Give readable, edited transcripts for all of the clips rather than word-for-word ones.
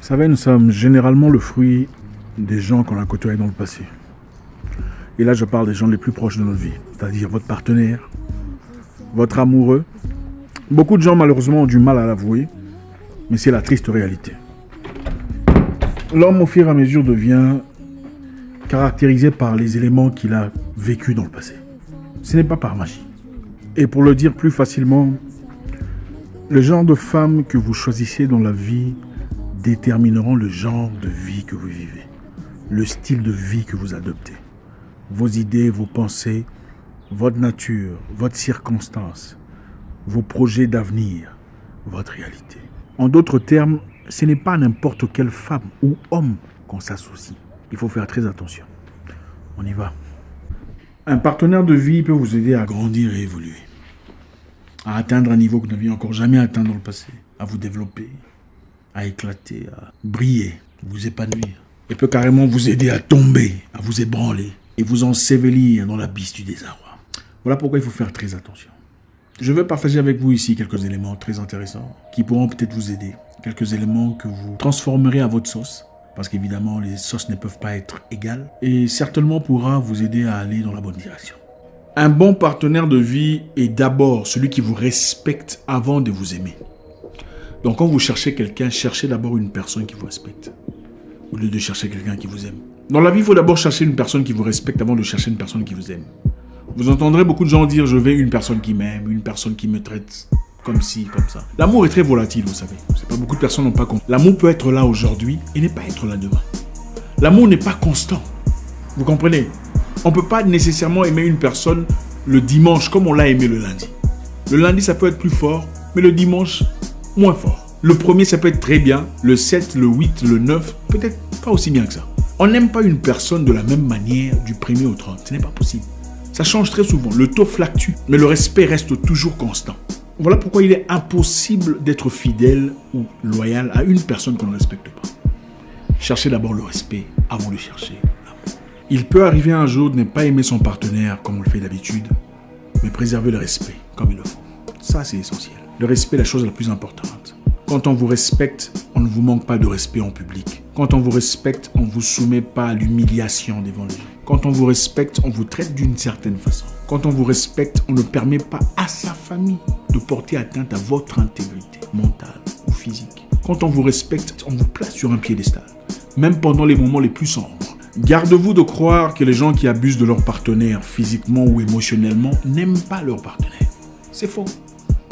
Vous savez, nous sommes généralement le fruit des gens qu'on a côtoyés dans le passé. Et là, je parle des gens les plus proches de notre vie, c'est-à-dire votre partenaire, votre amoureux. Beaucoup de gens, malheureusement, ont du mal à l'avouer, mais c'est la triste réalité. L'homme, au fur et à mesure, devient caractérisé par les éléments qu'il a vécus dans le passé. Ce n'est pas par magie. Et pour le dire plus facilement, le genre de femme que vous choisissez dans la vie détermineront le genre de vie que vous vivez, le style de vie que vous adoptez, vos idées, vos pensées, votre nature, votre circonstance, vos projets d'avenir, votre réalité. En d'autres termes, ce n'est pas n'importe quelle femme ou homme qu'on s'associe. Il faut faire très attention. On y va. Un partenaire de vie peut vous aider à grandir et évoluer, à atteindre un niveau que vous n'aviez encore jamais atteint dans le passé, à vous développer, à éclater, à briller, vous épanouir. Il peut carrément vous aider à tomber, à vous ébranler et vous ensevelir dans l'abysse du désarroi. Voilà pourquoi il faut faire très attention. Je vais partager avec vous ici quelques éléments très intéressants qui pourront peut-être vous aider. Quelques éléments que vous transformerez à votre sauce, parce qu'évidemment les sauces ne peuvent pas être égales, et certainement pourra vous aider à aller dans la bonne direction. Un bon partenaire de vie est d'abord celui qui vous respecte avant de vous aimer. Donc quand vous cherchez quelqu'un, cherchez d'abord une personne qui vous respecte, au lieu de chercher quelqu'un qui vous aime. Dans la vie, il faut d'abord chercher une personne qui vous respecte avant de chercher une personne qui vous aime. Vous entendrez beaucoup de gens dire « je veux une personne qui m'aime, une personne qui me traite comme ci, comme ça ». L'amour est très volatile, vous savez. C'est pas beaucoup de personnes n'ont pas compris. L'amour peut être là aujourd'hui et ne pas être là demain. L'amour n'est pas constant. Vous comprenez? On ne peut pas nécessairement aimer une personne le dimanche comme on l'a aimé le lundi. Le lundi, ça peut être plus fort, mais le dimanche, moins fort. Le premier, ça peut être très bien. Le 7, le 8, le 9, peut-être pas aussi bien que ça. On n'aime pas une personne de la même manière du 1er au 30. Ce n'est pas possible. Ça change très souvent. Le taux fluctue, mais le respect reste toujours constant. Voilà pourquoi il est impossible d'être fidèle ou loyal à une personne qu'on ne respecte pas. Cherchez d'abord le respect avant de chercher l'amour. Il peut arriver un jour de ne pas aimer son partenaire comme on le fait d'habitude, mais préserver le respect comme il le faut. Ça, c'est essentiel. Le respect est la chose la plus importante. Quand on vous respecte, on ne vous manque pas de respect en public. Quand on vous respecte, on ne vous soumet pas à l'humiliation devant les gens. Quand on vous respecte, on vous traite d'une certaine façon. Quand on vous respecte, on ne permet pas à sa famille de porter atteinte à votre intégrité mentale ou physique. Quand on vous respecte, on vous place sur un piédestal, même pendant les moments les plus sombres. Gardez-vous de croire que les gens qui abusent de leur partenaire physiquement ou émotionnellement n'aiment pas leur partenaire. C'est faux.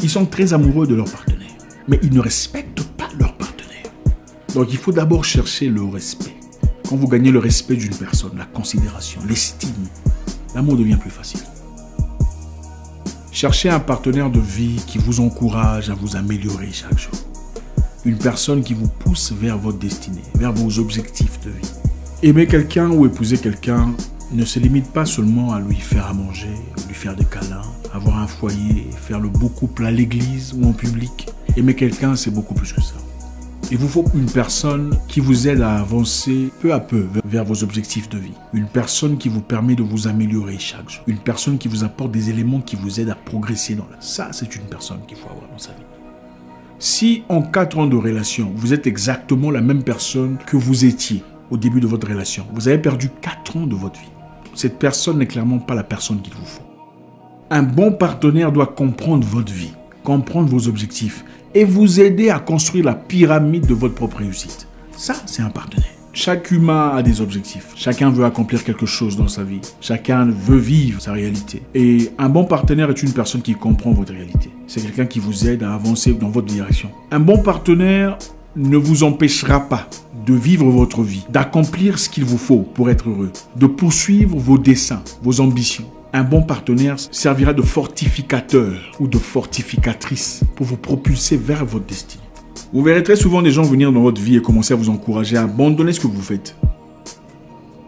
Ils sont très amoureux de leur partenaire, mais ils ne respectent pas leur partenaire. Donc il faut d'abord chercher le respect. Quand vous gagnez le respect d'une personne, la considération, l'estime, l'amour devient plus facile. Cherchez un partenaire de vie qui vous encourage à vous améliorer chaque jour. Une personne qui vous pousse vers votre destinée, vers vos objectifs de vie. Aimer quelqu'un ou épouser quelqu'un ne se limite pas seulement à lui faire à manger, lui faire des câlins, avoir un foyer, faire le beau couple à l'église ou en public. Aimer quelqu'un, c'est beaucoup plus que ça. Il vous faut une personne qui vous aide à avancer peu à peu vers vos objectifs de vie. Une personne qui vous permet de vous améliorer chaque jour. Une personne qui vous apporte des éléments qui vous aident à progresser dans la vie. Ça, c'est une personne qu'il faut avoir dans sa vie. Si en 4 ans de relation, vous êtes exactement la même personne que vous étiez au début de votre relation, vous avez perdu 4 ans de votre vie. Cette personne n'est clairement pas la personne qu'il vous faut. Un bon partenaire doit comprendre votre vie, comprendre vos objectifs et vous aider à construire la pyramide de votre propre réussite. Ça, c'est un partenaire. Chaque humain a des objectifs. Chacun veut accomplir quelque chose dans sa vie. Chacun veut vivre sa réalité. Et un bon partenaire est une personne qui comprend votre réalité. C'est quelqu'un qui vous aide à avancer dans votre direction. Un bon partenaire ne vous empêchera pas de vivre votre vie, d'accomplir ce qu'il vous faut pour être heureux, de poursuivre vos desseins, vos ambitions. Un bon partenaire servira de fortificateur ou de fortificatrice pour vous propulser vers votre destinée. Vous verrez très souvent des gens venir dans votre vie et commencer à vous encourager à abandonner ce que vous faites.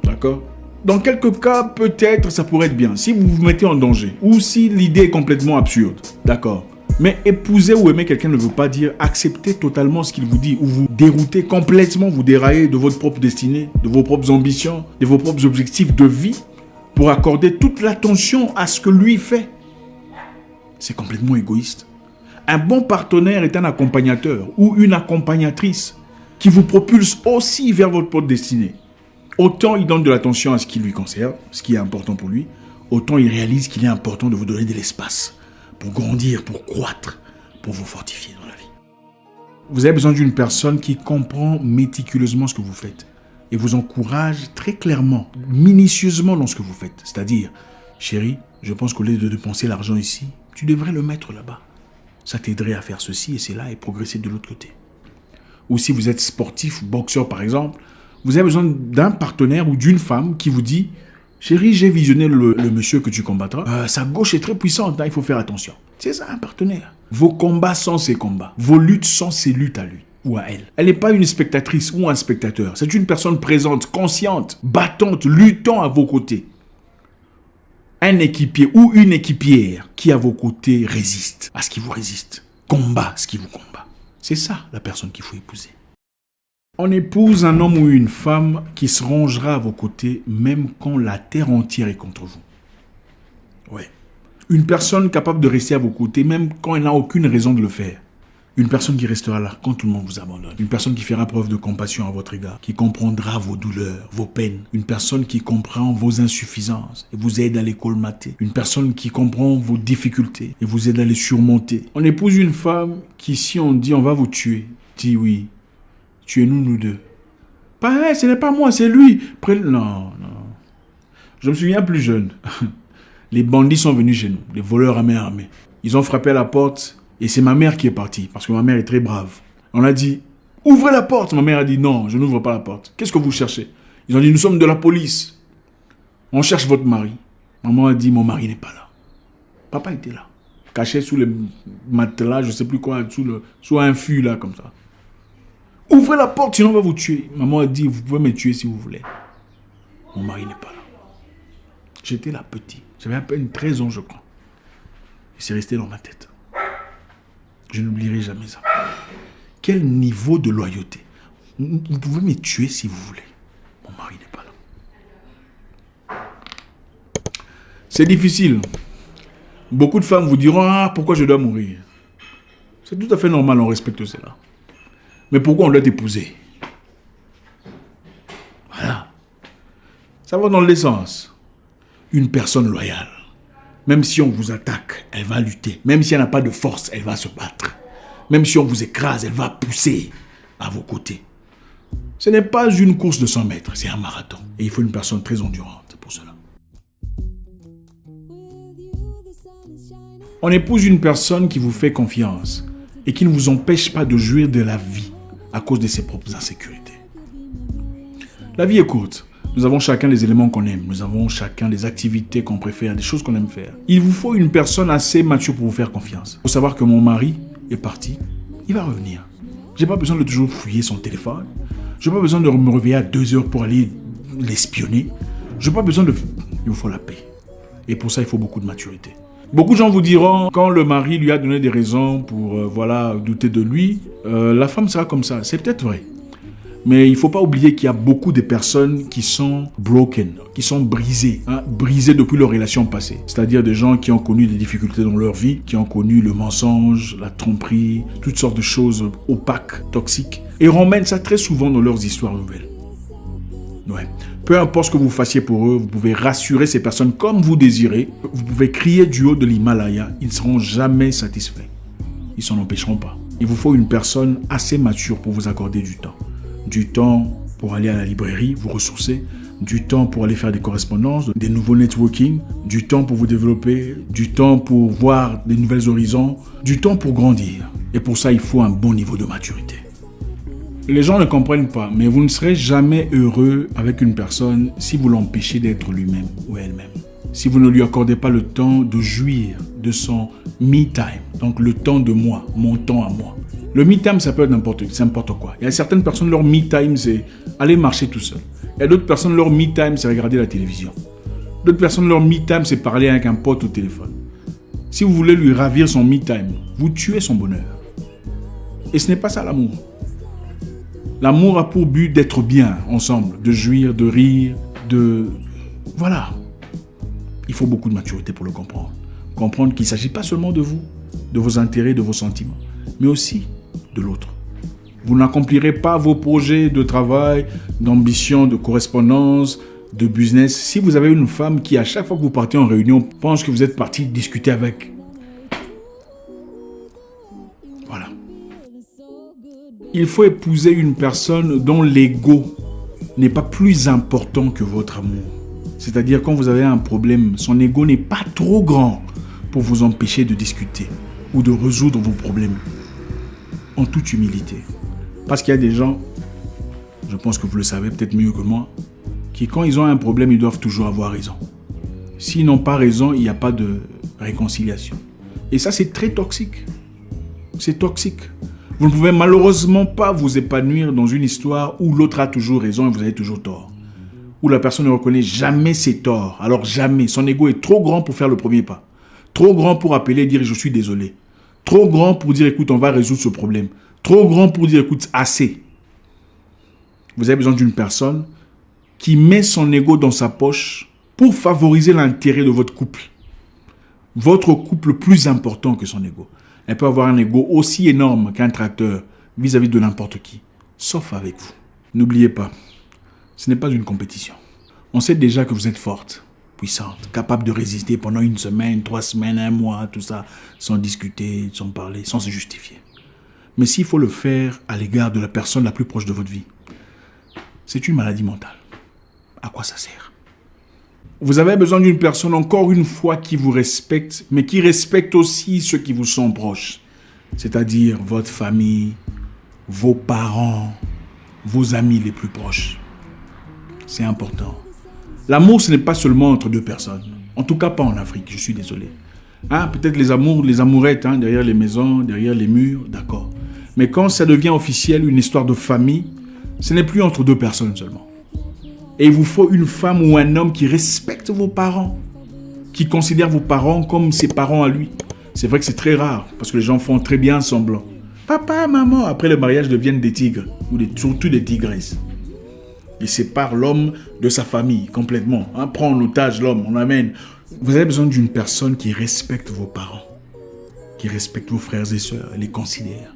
D'accord? Dans quelques cas, peut-être ça pourrait être bien si vous vous mettez en danger ou si l'idée est complètement absurde. D'accord? Mais épouser ou aimer quelqu'un ne veut pas dire accepter totalement ce qu'il vous dit ou vous dérouter complètement, vous dérailler de votre propre destinée, de vos propres ambitions, de vos propres objectifs de vie pour accorder toute l'attention à ce que lui fait. C'est complètement égoïste. Un bon partenaire est un accompagnateur ou une accompagnatrice qui vous propulse aussi vers votre propre destinée. Autant il donne de l'attention à ce qui lui concerne, ce qui est important pour lui, autant il réalise qu'il est important de vous donner de l'espace pour grandir, pour croître, pour vous fortifier dans la vie. Vous avez besoin d'une personne qui comprend méticuleusement ce que vous faites et vous encourage très clairement, minutieusement dans ce que vous faites. C'est-à-dire, chérie, je pense qu'au lieu de dépenser l'argent ici, tu devrais le mettre là-bas. Ça t'aiderait à faire ceci et cela et progresser de l'autre côté. Ou si vous êtes sportif, boxeur par exemple, vous avez besoin d'un partenaire ou d'une femme qui vous dit « Chérie, j'ai visionné le monsieur que tu combattras. Sa gauche est très puissante, hein, il faut faire attention. » C'est ça un partenaire. Vos combats sont ses combats. Vos luttes sont ses luttes à lui ou à elle. Elle n'est pas une spectatrice ou un spectateur. C'est une personne présente, consciente, battante, luttant à vos côtés. Un équipier ou une équipière qui à vos côtés résiste à ce qui vous résiste. Combat ce qui vous combat. C'est ça la personne qu'il faut épouser. On épouse un homme ou une femme qui se rangera à vos côtés même quand la terre entière est contre vous. Ouais. Une personne capable de rester à vos côtés même quand elle n'a aucune raison de le faire. Une personne qui restera là quand tout le monde vous abandonne. Une personne qui fera preuve de compassion à votre égard, qui comprendra vos douleurs, vos peines. Une personne qui comprend vos insuffisances et vous aide à les colmater. Une personne qui comprend vos difficultés et vous aide à les surmonter. On épouse une femme qui, si on dit on va vous tuer, dit oui. Tuez-nous, nous deux. Pas, ce n'est pas moi, c'est lui. Non. Je me souviens plus jeune. Les bandits sont venus chez nous, les voleurs à main armée. Ils ont frappé à la porte et c'est ma mère qui est partie parce que ma mère est très brave. On a dit, ouvrez la porte. Ma mère a dit, non, je n'ouvre pas la porte. Qu'est-ce que vous cherchez? Ils ont dit, nous sommes de la police. On cherche votre mari. Maman a dit, mon mari n'est pas là. Papa était là, caché sous les matelas, je ne sais plus quoi, sous un fût là, comme ça. Ouvrez la porte, sinon on va vous tuer. Maman a dit, vous pouvez me tuer si vous voulez. Mon mari n'est pas là. J'étais là petit. J'avais à peine 13 ans, je crois. Et c'est resté dans ma tête. Je n'oublierai jamais ça. Quel niveau de loyauté. Vous pouvez me tuer si vous voulez. Mon mari n'est pas là. C'est difficile. Beaucoup de femmes vous diront, ah, pourquoi je dois mourir? C'est tout à fait normal, on respecte cela. Mais pourquoi on doit t'épouser? Voilà. Ça va dans l'essence. Une personne loyale. Même si on vous attaque, elle va lutter. Même si elle n'a pas de force, elle va se battre. Même si on vous écrase, elle va pousser à vos côtés. Ce n'est pas une course de 100 mètres, c'est un marathon. Et il faut une personne très endurante pour cela. On épouse une personne qui vous fait confiance et qui ne vous empêche pas de jouir de la vie à cause de ses propres insécurités. La vie est courte. Nous avons chacun les éléments qu'on aime. Nous avons chacun des activités qu'on préfère, des choses qu'on aime faire. Il vous faut une personne assez mature pour vous faire confiance. Il faut savoir que mon mari est parti. Il va revenir. Je n'ai pas besoin de toujours fouiller son téléphone. Je n'ai pas besoin de me réveiller à 2 heures pour aller l'espionner. Je n'ai pas besoin de... Il vous faut la paix. Et pour ça, il faut beaucoup de maturité. Beaucoup de gens vous diront, quand le mari lui a donné des raisons pour douter de lui, la femme sera comme ça. C'est peut-être vrai. Mais il ne faut pas oublier qu'il y a beaucoup de personnes qui sont broken, qui sont brisées, brisées depuis leur relation passée. C'est-à-dire des gens qui ont connu des difficultés dans leur vie, qui ont connu le mensonge, la tromperie, toutes sortes de choses opaques, toxiques, et ramènent ça très souvent dans leurs histoires nouvelles. Ouais. Peu importe ce que vous fassiez pour eux, vous pouvez rassurer ces personnes comme vous désirez. Vous pouvez crier du haut de l'Himalaya, ils ne seront jamais satisfaits. Ils ne s'en empêcheront pas. Il vous faut une personne assez mature pour vous accorder du temps. Du temps pour aller à la librairie, vous ressourcer, du temps pour aller faire des correspondances, des nouveaux networking, du temps pour vous développer, du temps pour voir des nouvelles horizons, du temps pour grandir. Et pour ça, il faut un bon niveau de maturité. Les gens ne comprennent pas, mais vous ne serez jamais heureux avec une personne si vous l'empêchez d'être lui-même ou elle-même. Si vous ne lui accordez pas le temps de jouir de son me time, donc le temps de moi, mon temps à moi. Le me time, ça peut être n'importe quoi. Il y a certaines personnes, leur me time, c'est aller marcher tout seul. Il y a d'autres personnes, leur me time, c'est regarder la télévision. D'autres personnes, leur me time, c'est parler avec un pote au téléphone. Si vous voulez lui ravir son me time, vous tuez son bonheur. Et ce n'est pas ça l'amour. L'amour a pour but d'être bien ensemble, de jouir, de rire, de... Voilà. Il faut beaucoup de maturité pour le comprendre. Comprendre qu'il ne s'agit pas seulement de vous, de vos intérêts, de vos sentiments, mais aussi de l'autre. Vous n'accomplirez pas vos projets de travail, d'ambition, de correspondance, de business. Si vous avez une femme qui, à chaque fois que vous partez en réunion, pense que vous êtes parti discuter avec. Voilà. Il faut épouser une personne dont l'ego n'est pas plus important que votre amour. C'est-à-dire quand vous avez un problème, son ego n'est pas trop grand pour vous empêcher de discuter ou de résoudre vos problèmes. En toute humilité. Parce qu'il y a des gens, je pense que vous le savez peut-être mieux que moi, qui quand ils ont un problème, ils doivent toujours avoir raison. S'ils n'ont pas raison, il n'y a pas de réconciliation. Et ça, c'est très toxique. C'est toxique. Vous ne pouvez malheureusement pas vous épanouir dans une histoire où l'autre a toujours raison et vous avez toujours tort. Où la personne ne reconnaît jamais ses torts. Alors jamais. Son ego est trop grand pour faire le premier pas. Trop grand pour appeler et dire je suis désolé. Trop grand pour dire écoute, on va résoudre ce problème. Trop grand pour dire écoute, assez. Vous avez besoin d'une personne qui met son ego dans sa poche pour favoriser l'intérêt de votre couple. Votre couple plus important que son ego. Elle peut avoir un ego aussi énorme qu'un tracteur vis-à-vis de n'importe qui, sauf avec vous. N'oubliez pas, ce n'est pas une compétition. On sait déjà que vous êtes forte, puissante, capable de résister pendant 1 semaine, 3 semaines, 1 mois, tout ça, sans discuter, sans parler, sans se justifier. Mais s'il faut le faire à l'égard de la personne la plus proche de votre vie, c'est une maladie mentale. À quoi ça sert? Vous avez besoin d'une personne, encore une fois, qui vous respecte, mais qui respecte aussi ceux qui vous sont proches. C'est-à-dire votre famille, vos parents, vos amis les plus proches. C'est important. L'amour, ce n'est pas seulement entre 2 personnes. En tout cas, pas en Afrique, je suis désolé. Hein, peut-être les amours, les amourettes, hein, derrière les maisons, derrière les murs, d'accord. Mais quand ça devient officiel, une histoire de famille, ce n'est plus entre 2 personnes seulement. Et il vous faut une femme ou un homme qui respecte vos parents, qui considère vos parents comme ses parents à lui. C'est vrai que c'est très rare, parce que les gens font très bien semblant. Papa, maman, après le mariage deviennent des tigres, ou surtout des tigresses. Ils séparent l'homme de sa famille complètement. Hein, prend en otage l'homme, on l'amène. Vous avez besoin d'une personne qui respecte vos parents, qui respecte vos frères et sœurs, les considère.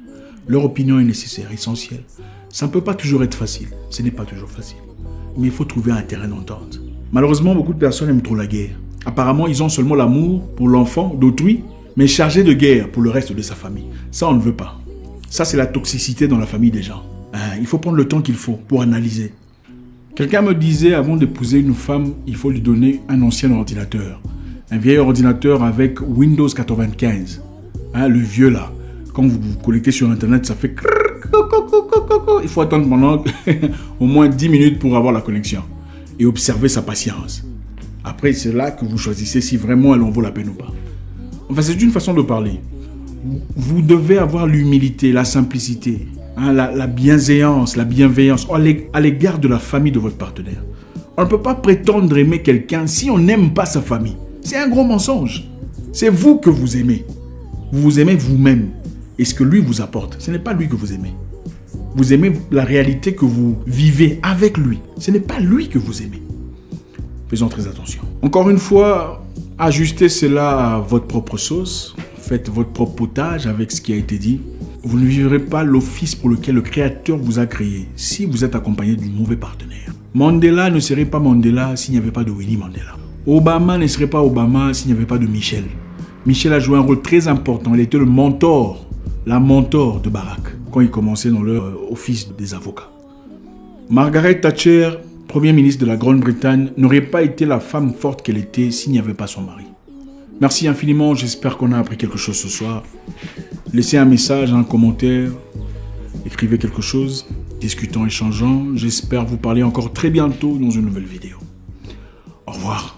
Leur opinion est nécessaire, essentielle. Ça ne peut pas toujours être facile, ce n'est pas toujours facile. Mais il faut trouver un terrain d'entente. Malheureusement, beaucoup de personnes aiment trop la guerre. Apparemment, ils ont seulement l'amour pour l'enfant d'autrui, mais chargé de guerre pour le reste de sa famille. Ça, on ne veut pas. Ça, c'est la toxicité dans la famille des gens. Il faut prendre le temps qu'il faut pour analyser. Quelqu'un me disait, avant d'épouser une femme, il faut lui donner un ancien ordinateur. Un vieil ordinateur avec Windows 95. Le vieux là. Quand vous vous connectez sur Internet, ça fait... Il faut attendre pendant au moins 10 minutes pour avoir la connexion. Et observer sa patience. Après, c'est là que vous choisissez si vraiment elle en vaut la peine ou pas. Enfin, c'est une façon de parler. Vous devez avoir l'humilité, la simplicité, la bienséance, la bienveillance à l'égard de la famille de votre partenaire. On ne peut pas prétendre aimer quelqu'un si on n'aime pas sa famille. C'est un gros mensonge. C'est vous que vous aimez. Vous vous aimez vous-même. Et ce que lui vous apporte, ce n'est pas lui que vous aimez. Vous aimez la réalité que vous vivez avec lui. Ce n'est pas lui que vous aimez. Faisons très attention. Encore une fois, ajustez cela à votre propre sauce. Faites votre propre potage avec ce qui a été dit. Vous ne vivrez pas l'office pour lequel le Créateur vous a créé si vous êtes accompagné d'un mauvais partenaire. Mandela ne serait pas Mandela s'il n'y avait pas de Winnie Mandela. Obama ne serait pas Obama s'il n'y avait pas de Michelle. Michelle a joué un rôle très important. Elle était le mentor, la mentor de Barack quand il commençait dans leur office des avocats. Margaret Thatcher, Premier ministre de la Grande-Bretagne, n'aurait pas été la femme forte qu'elle était s'il n'y avait pas son mari. Merci infiniment, j'espère qu'on a appris quelque chose ce soir. Laissez un message, un commentaire, écrivez quelque chose, discutons, échangeons. J'espère vous parler encore très bientôt dans une nouvelle vidéo. Au revoir.